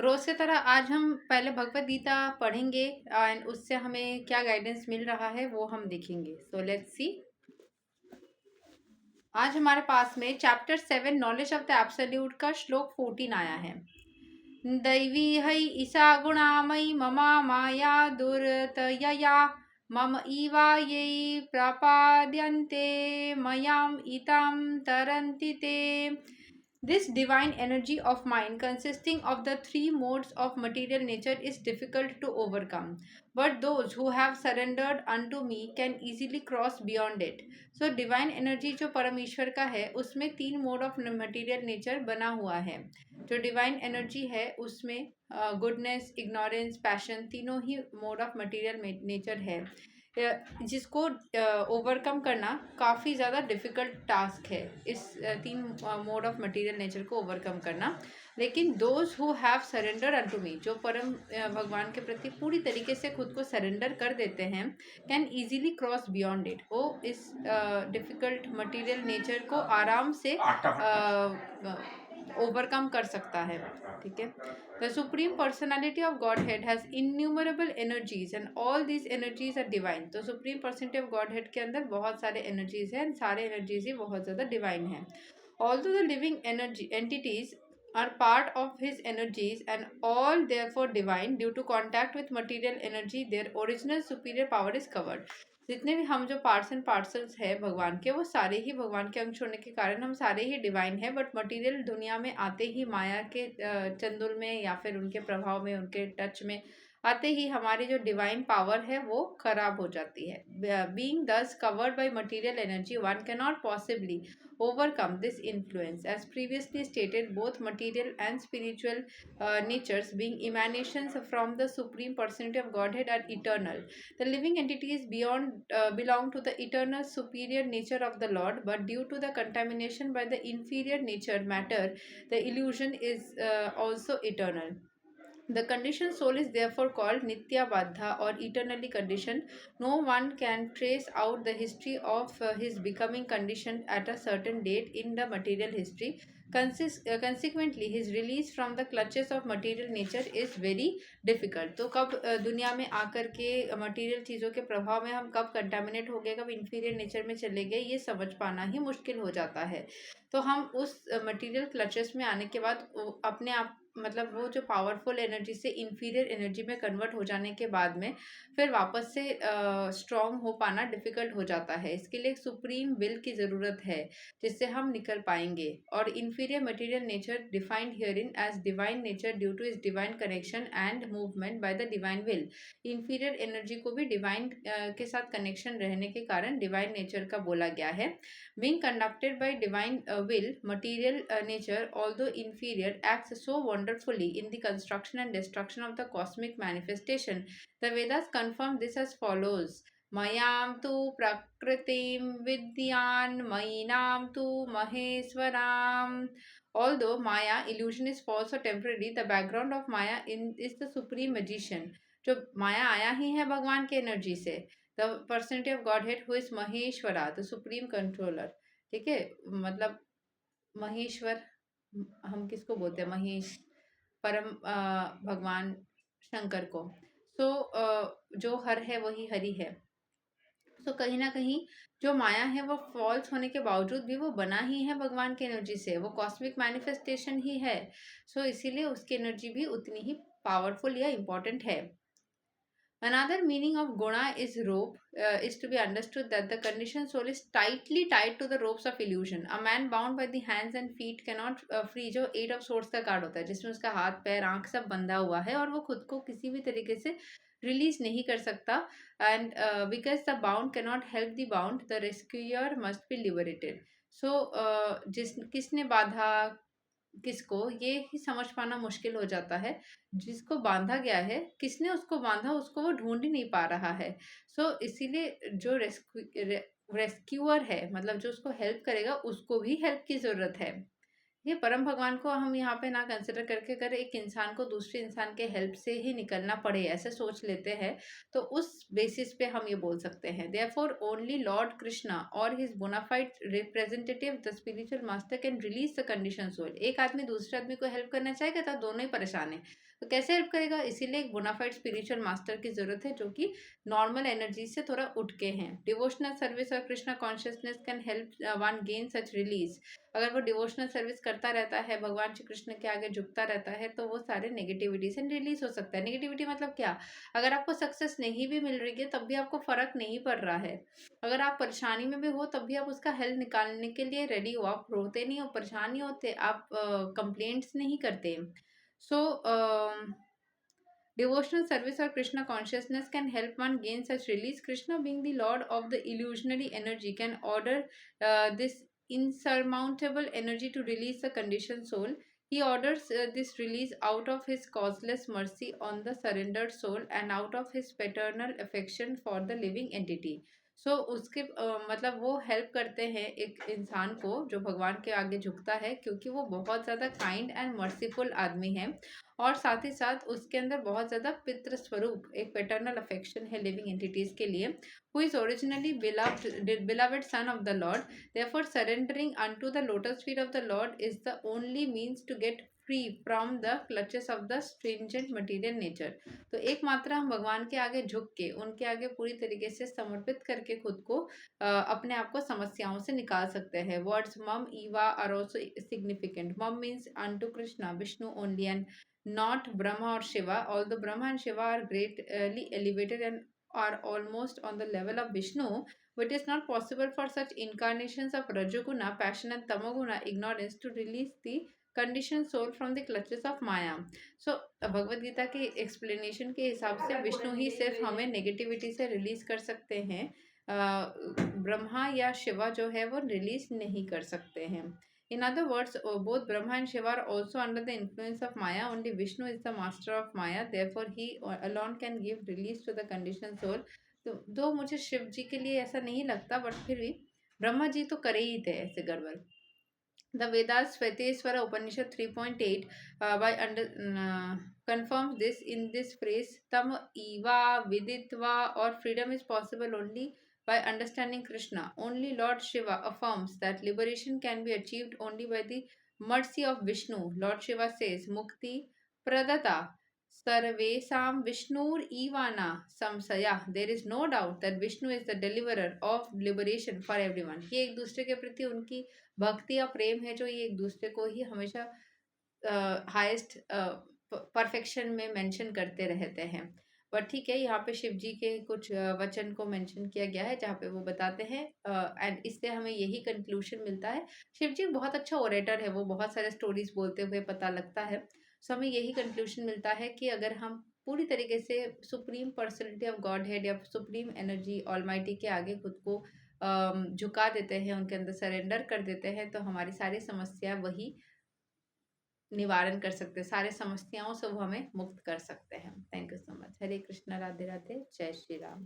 रोज की तरह आज हम पहले भगवत गीता पढ़ेंगे एंड उससे हमें क्या गाइडेंस मिल रहा है वो हम देखेंगे। So let's see. आज हमारे पास में chapter 7 knowledge of the absolute का श्लोक 14 आया है। दैवी है ईसा गुणामयी ममा माया दुर्तयया मम इवा ये प्रपाद्यन्ते मयाम इताम तरन्ति ते। This divine energy of mind, consisting of the three modes of material nature, is difficult to overcome. But those who have surrendered unto me can easily cross beyond it. So, divine energy जो परम ईश्वर का है उसमें तीन mode of material nature बना हुआ है। जो डिवाइन एनर्जी है उसमें गुडनेस, इग्नोरेंस, पैशन तीनों ही मोड ऑफ मटेरियल नेचर है, जिसको ओवरकम करना काफ़ी ज़्यादा डिफ़िकल्ट टास्क है, इस तीन मोड ऑफ मटेरियल नेचर को ओवरकम करना। लेकिन those who have surrender unto me, जो परम भगवान के प्रति पूरी तरीके से खुद को सरेंडर कर देते हैं, can easily cross beyond it. वो इस डिफ़िकल्ट मटेरियल नेचर को आराम से ओवरकम कर सकता है। ठीक है। The supreme personality of Godhead has innumerable energies and all these energies are divine. तो supreme personality of Godhead के अंदर बहुत सारे एनर्जीज हैं, सारे एनर्जीज ही बहुत ज़्यादा डिवाइन हैं। Although the living energy entities are part of his energies and all therefore divine, due to contact with material energy their original superior power is covered। जितने भी हम जो पार्ट्स एंड पार्सल्स है भगवान के, वो सारे ही भगवान के अंश होने के कारण हम सारे ही डिवाइन है। बट मटेरियल दुनिया में आते ही माया के चंदुल में या फिर उनके प्रभाव में, उनके टच में आते ही हमारी जो डिवाइन पावर है वो खराब हो जाती है। बीइंग दस covered by material energy, one can not possibly overcome this influence. As previously stated, both material and spiritual natures, being emanations from the supreme personality of Godhead, are eternal. The living entities beyond belong to the eternal superior nature of the Lord, but due to the contamination by the inferior nature matter, the illusion is also eternal. The conditioned soul is therefore called Nitya Baddha, or eternally conditioned. No one can trace out the history of his becoming conditioned at a certain date in the material history. Consequently, his release from the clutches of material nature is very difficult. तो कब दुनिया में आकर के material चीज़ों के प्रभाव में हम कब कंटामिनेट हो गए, कब इन्फीरियर नेचर में चले गए, ये समझ पाना ही मुश्किल हो जाता है। तो हम उस मटेरियल क्लचेस में आने के बाद अपने आप, मतलब वो जो पावरफुल एनर्जी से इन्फीरियर एनर्जी में कन्वर्ट हो जाने के बाद में फिर वापस से स्ट्रॉन्ग हो पाना डिफ़िकल्ट हो जाता है। इसके लिए एक सुप्रीम विल की ज़रूरत है जिससे हम निकल पाएंगे। और inferior material nature defined herein as divine nature due to is divine connection and movement by the divine will. Inferior energy को भी डिवाइन के साथ कनेक्शन रहने के कारण डिवाइन नेचर का बोला गया है। Being conducted by divine will, material nature, although inferior, acts so wonderfully in the construction and destruction of the cosmic manifestation. The Vedas confirm this as follows. Mayam tu prakritim vidyan mainam tu maheswaram. Although Maya illusion is false or temporary, the background of Maya is the supreme magician. जो माया आया ही है भगवान के energy से। The personality of God head who is Maheshwara, the supreme controller. ठीक है, मतलब महेश्वर हम किसको बोलते हैं? महेश, परम भगवान शंकर को। सो जो हर है वही हरि है। सो कहीं ना कहीं जो माया है वो फॉल्स होने के बावजूद भी वो बना ही है भगवान की एनर्जी से, वो कॉस्मिक मैनिफेस्टेशन ही है। सो इसीलिए उसकी एनर्जी भी उतनी ही पावरफुल या इम्पोर्टेंट है। Another meaning of guna is rope, is to be understood that the conditioned soul is tightly tied to the ropes of illusion. A man bound by the hands and feet cannot free, जो 8 of swords का card होता है जिसमें उसका हाथ पैर आंख सब बंधा हुआ है और वो खुद को किसी भी तरीके से रिलीज नहीं कर सकता। And because the bound cannot help the bound, the rescuer must be liberated. So किसने बाधा किसको, ये ही समझ पाना मुश्किल हो जाता है। जिसको बांधा गया है, किसने उसको बांधा, उसको वो ढूंढ ही नहीं पा रहा है। सो इसीलिए जो रेस्क्यूअर है, मतलब जो उसको हेल्प करेगा, उसको भी हेल्प की ज़रूरत है। ये परम भगवान को हम यहाँ पे ना कंसिडर करके, अगर एक इंसान को दूसरे इंसान के हेल्प से ही निकलना पड़े ऐसे सोच लेते हैं, तो उस बेसिस पे हम ये बोल सकते हैं, देयरफॉर ओनली लॉर्ड कृष्णा और his bona fide representative the spiritual master can release the condition soul. एक आदमी दूसरे आदमी को हेल्प करना चाहेगा तो दोनों ही परेशान है, तो कैसे हेल्प करेगा? इसीलिए एक बोनाफाइड स्पिरिचुअल मास्टर की जरूरत है जो कि नॉर्मल एनर्जी से थोड़ा उठ के हैं। डिवोशनल सर्विस और Krishna consciousness can help one gain such release. अगर वो डिवोशनल सर्विस करता रहता है, भगवान श्री कृष्ण के आगे झुकता रहता है, तो वो सारे नेगेटिविटी से रिलीज हो सकता है। नेगेटिविटी मतलब क्या? अगर आपको सक्सेस नहीं भी मिल रही है तब भी आपको फर्क नहीं पड़ रहा है, अगर आप परेशानी में भी हो तब भी आप उसका हेल्प निकालने के लिए रेडी हो, आप रोते नहीं हो, परेशान नहीं होते, आप कंप्लेंट्स नहीं करते। सो devotional service or Krishna consciousness can help one gain such release. Krishna, being the Lord of the illusionary energy, can order this insurmountable energy to release the conditioned soul. He orders this release out of his causeless mercy on the surrendered soul and out of his paternal affection for the living entity. सो उसके मतलब वो help करते हैं एक इंसान को जो भगवान के आगे झुकता है, क्योंकि वो बहुत ज़्यादा काइंड एंड मर्सीफुल आदमी है, और साथ ही साथ उसके अंदर बहुत ज़्यादा पितृ स्वरूप एक पेटर्नल अफेक्शन है लिविंग एंटिटीज के लिए। Who is originally beloved son of the Lord, therefore surrendering unto the lotus feet of the Lord is the only means to get free from the clutches of the stringent material nature। तो एकमात्र हम भगवान के आगे झुक के उनके आगे पूरी तरीके से समर्पित करके खुद को अपने आप को समस्याओं से निकाल सकते हैं। वर्ड्स मम ईवा आर ऑल्सो सिग्निफिकेंट। मम means unto Krishna Vishnu only and not Brahma or Shiva, although Brahma and Shiva are greatly elevated and are almost on the level of Vishnu, but it is not possible for such incarnations of Rajoguna, passion and Tamoguna, ignorance, to release the conditioned soul from the clutches of Maya. So Bhagavad Gita के explanation के हिसाब से विष्णु ही सिर्फ हमें negativity से release कर सकते हैं, ब्रह्मा या शिवा जो है वो रिलीज नहीं कर सकते हैं। In other words, both Brahma and Shiva are also under the influence of Maya. Only Vishnu is the master of Maya. Therefore, he alone can give release to the conditioned soul. तो दो मुझे शिव जी के लिए ऐसा नहीं लगता, but फिर भी ब्रह्मा जी तो करे ही थे ऐसे गड़बड़। The Vedas Sveteswara Upanishad 3.8 by confirms this in this phrase tam eva viditva, or freedom is possible only by understanding Krishna. Only Lord Shiva affirms that liberation can be achieved only by the mercy of Vishnu. Lord Shiva says Mukti Pradata Sarvesam Vishnur Ivana Samsaya. There is no doubt that Vishnu is the deliverer of liberation for everyone. ये एक दूसरे के प्रति उनकी भक्ति या प्रेम है जो ये एक दूसरे को ही हमेशा हाईएस्ट परफेक्शन में मेंशन करते रहते हैं। पर ठीक है, यहाँ पे शिव जी के कुछ वचन को मेंशन किया गया है जहाँ पे वो बताते हैं, एंड इससे हमें यही कंक्लूजन मिलता है। शिव जी बहुत अच्छा ओरेटर है, वो बहुत सारे स्टोरीज बोलते हुए पता लगता है। सो हमें यही कंक्लूजन मिलता है कि अगर हम पूरी तरीके से supreme personality of God head या सुप्रीम एनर्जी ऑलमाइटी के आगे खुद को झुका देते हैं, उनके अंदर सरेंडर कर देते हैं, तो हमारी सारी समस्या वही निवारण कर सकते हैं, सारे समस्याओं से वो हमें मुक्त कर सकते हैं। Thank you so much. Hare Krishna, Radhe Radhe, जय श्री राम।